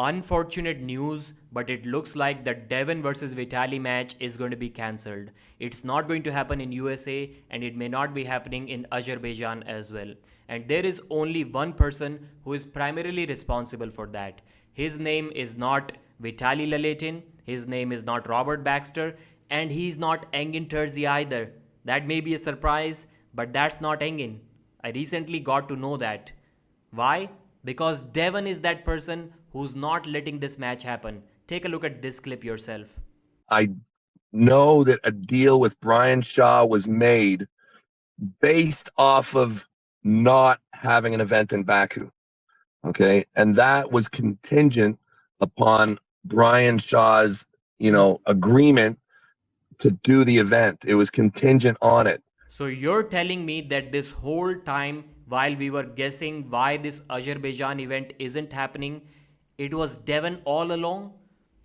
Unfortunate news, but it looks like the Devon versus Vitali match is going to be cancelled. It's not going to happen in USA and it may not be happening in Azerbaijan as well. And there is only one person who is primarily responsible for that. His name is not Vitali Laletin, his name is not Robert Baxter, and he's not Engin Terzi either. That may be a surprise, but that's not Engin. I recently got to know that. Why? Because Devon is that person who's not letting this match happen. Take a look at this clip yourself. I know that a deal with Brian Shaw was made based off of not having an event in Baku. Okay. And that was contingent upon Brian Shaw's, agreement to do the event. It was contingent on it. So you're telling me that this whole time while we were guessing why this Azerbaijan event isn't happening, it was Devon all along?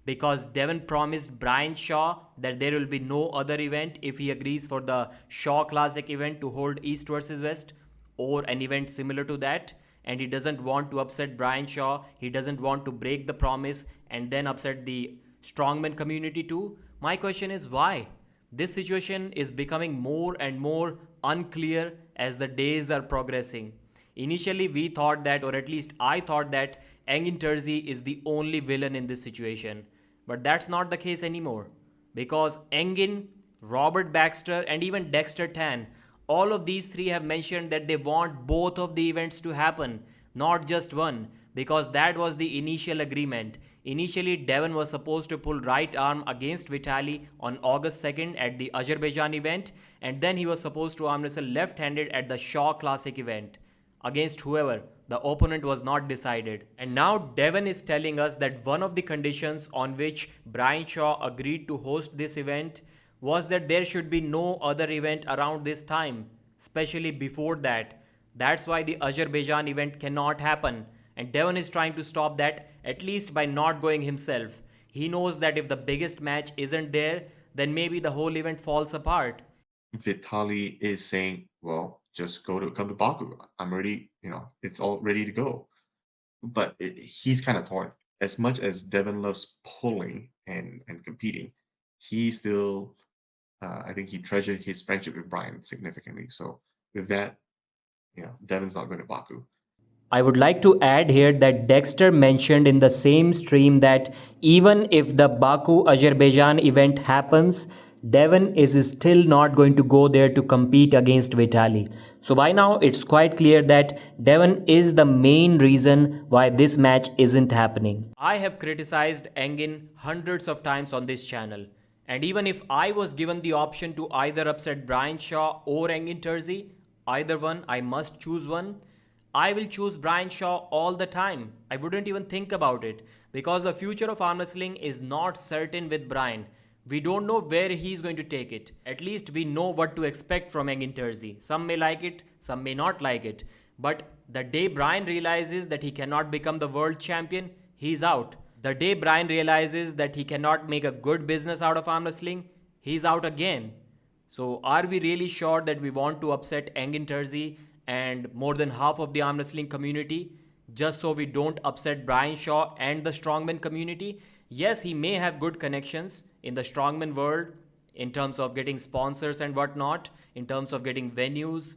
Because Devon promised Brian Shaw that there will be no other event if he agrees for the Shaw Classic event to hold East versus West or an event similar to that. And he doesn't want to upset Brian Shaw. He doesn't want to break the promise and then upset the strongman community too. My question is why? This situation is becoming more and more unclear as the days are progressing. Initially, we thought that, or at least I thought that, Engin Terzi is the only villain in this situation. But that's not the case anymore. Because Engin, Robert Baxter, and even Dexter Tan, all of these three have mentioned that they want both of the events to happen, not just one, because that was the initial agreement. Initially, Devon was supposed to pull right arm against Vitali on August 2nd at the Azerbaijan event, and then he was supposed to arm wrestle left-handed at the Shaw Classic event against whoever. The opponent was not decided. And now Devon is telling us that one of the conditions on which Brian Shaw agreed to host this event was that there should be no other event around this time, especially before that. That's why the Azerbaijan event cannot happen. And Devon is trying to stop that, at least by not going himself. He knows that if the biggest match isn't there, then maybe the whole event falls apart. Vitali is saying, well, just come to Baku. I'm ready, it's all ready to go. But he's kind of torn. As much as Devon loves pulling and competing, he still, I think he treasured his friendship with Brian significantly. So with that, Devon's not going to Baku. I would like to add here that Dexter mentioned in the same stream that even if the Baku Azerbaijan event happens, Devon is still not going to go there to compete against Vitali. So by now it's quite clear that Devon is the main reason why this match isn't happening. I have criticized Engin hundreds of times on this channel. And even if I was given the option to either upset Brian Shaw or Engin Terzi, either one, I must choose one. I will choose Brian Shaw all the time. I wouldn't even think about it because the future of arm wrestling is not certain with Brian. We don't know where he's going to take it. At least we know what to expect from Engin Terzi. Some may like it, some may not like it. But the day Brian realizes that he cannot become the world champion, he's out. The day Brian realizes that he cannot make a good business out of arm wrestling, he's out again. So are we really sure that we want to upset Engin Terzi and more than half of the arm wrestling community just so we don't upset Brian Shaw and the strongman community? Yes, he may have good connections in the strongman world in terms of getting sponsors and whatnot, in terms of getting venues.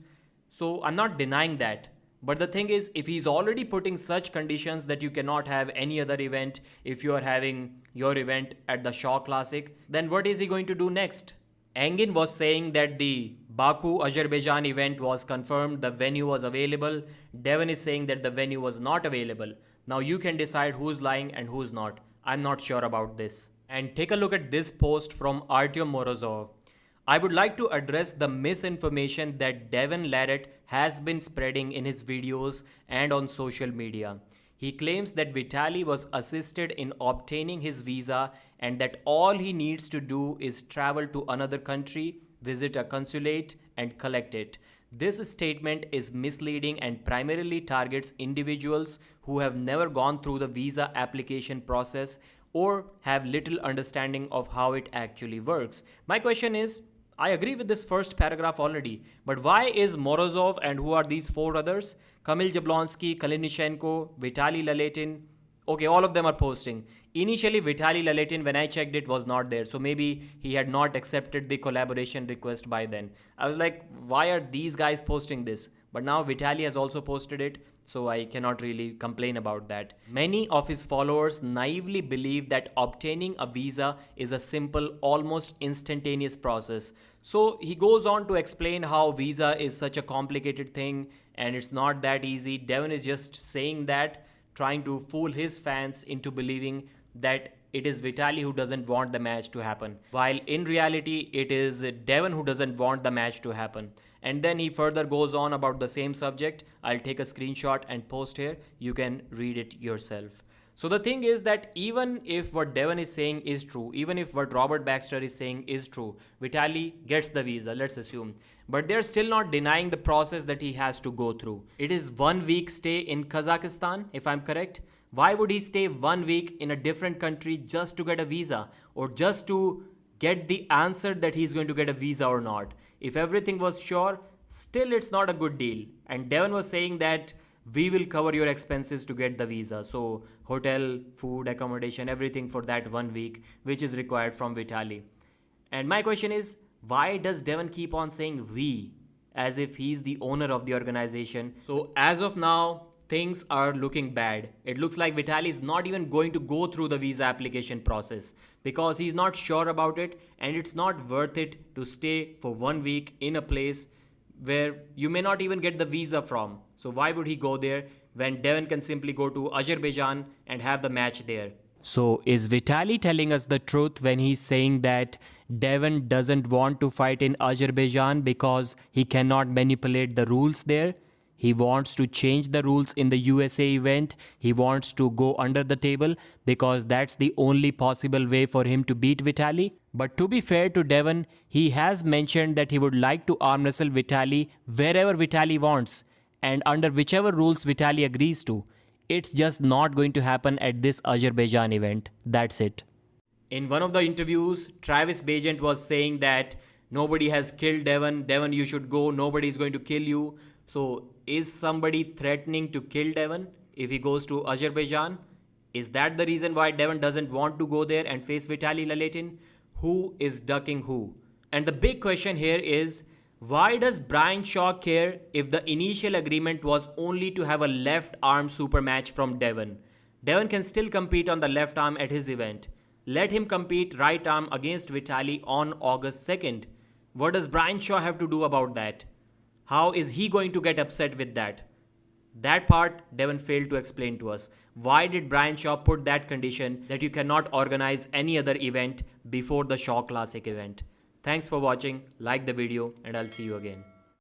So I'm not denying that. But the thing is, if he's already putting such conditions that you cannot have any other event if you are having your event at the Shaw Classic, then what is he going to do next? Engin was saying that the Baku Azerbaijan event was confirmed, the venue was available. Devon is saying that the venue was not available. Now you can decide who's lying and who's not. I'm not sure about this. And take a look at this post from Artyom Morozov. I would like to address the misinformation that Devon Larratt has been spreading in his videos and on social media. He claims that Vitali was assisted in obtaining his visa and that all he needs to do is travel to another country, visit a consulate, and collect it. This statement is misleading and primarily targets individuals who have never gone through the visa application process or have little understanding of how it actually works. My question is, I agree with this first paragraph already, but why is Morozov and who are these four others? Kamil Jablonski, Kalinichenko, Vitali Laletin, Okay, all of them are posting. Initially, Vitaly Laletin, when I checked it, was not there. So maybe he had not accepted the collaboration request by then. I was like, why are these guys posting this? But now Vitaly has also posted it, so I cannot really complain about that. Many of his followers naively believe that obtaining a visa is a simple, almost instantaneous process. So he goes on to explain how visa is such a complicated thing and it's not that easy. Devon is just saying that, trying to fool his fans into believing that it is Vitaly who doesn't want the match to happen, while in reality it is Devon who doesn't want the match to happen. And then he further goes on about the same subject. I'll take a screenshot and post here. You can read it yourself. So the thing is that even if what Devon is saying is true, even if what Robert Baxter is saying is true, Vitaly gets the visa, let's assume. But they're still not denying the process that he has to go through. It is 1 week stay in Kazakhstan, if I'm correct. Why would he stay 1 week in a different country just to get a visa, or just to get the answer that he's going to get a visa or not? If everything was sure, still it's not a good deal. And Devon was saying that we will cover your expenses to get the visa. So hotel, food, accommodation, everything for that 1 week, which is required from Vitaly. And my question is, why does Devon keep on saying we, as if he's the owner of the organization? So as of now, things are looking bad. It looks like Vitaly is not even going to go through the visa application process because he's not sure about it, and it's not worth it to stay for 1 week in a place where you may not even get the visa from. So why would he go there when Devon can simply go to Azerbaijan and have the match there? So is Vitaly telling us the truth when he's saying that Devon doesn't want to fight in Azerbaijan because he cannot manipulate the rules there? He wants to change the rules in the USA event. He wants to go under the table because that's the only possible way for him to beat Vitaly. But to be fair to Devon, he has mentioned that he would like to arm wrestle Vitaly wherever Vitaly wants and under whichever rules Vitaly agrees to. It's just not going to happen at this Azerbaijan event. That's it. In one of the interviews, Travis Bagent was saying that nobody has killed Devon. Devon, you should go. Nobody is going to kill you. So is somebody threatening to kill Devon if he goes to Azerbaijan? Is that the reason why Devon doesn't want to go there and face Vitaly Laletin? Who is ducking who? And the big question here is, why does Brian Shaw care if the initial agreement was only to have a left arm super match from Devon? Devon can still compete on the left arm at his event. Let him compete right arm against Vitaly on August 2nd. What does Brian Shaw have to do about that? How is he going to get upset with that? That part Devon failed to explain to us. Why did Brian Shaw put that condition that you cannot organize any other event before the Shaw Classic event? Thanks for watching, like the video, and I'll see you again.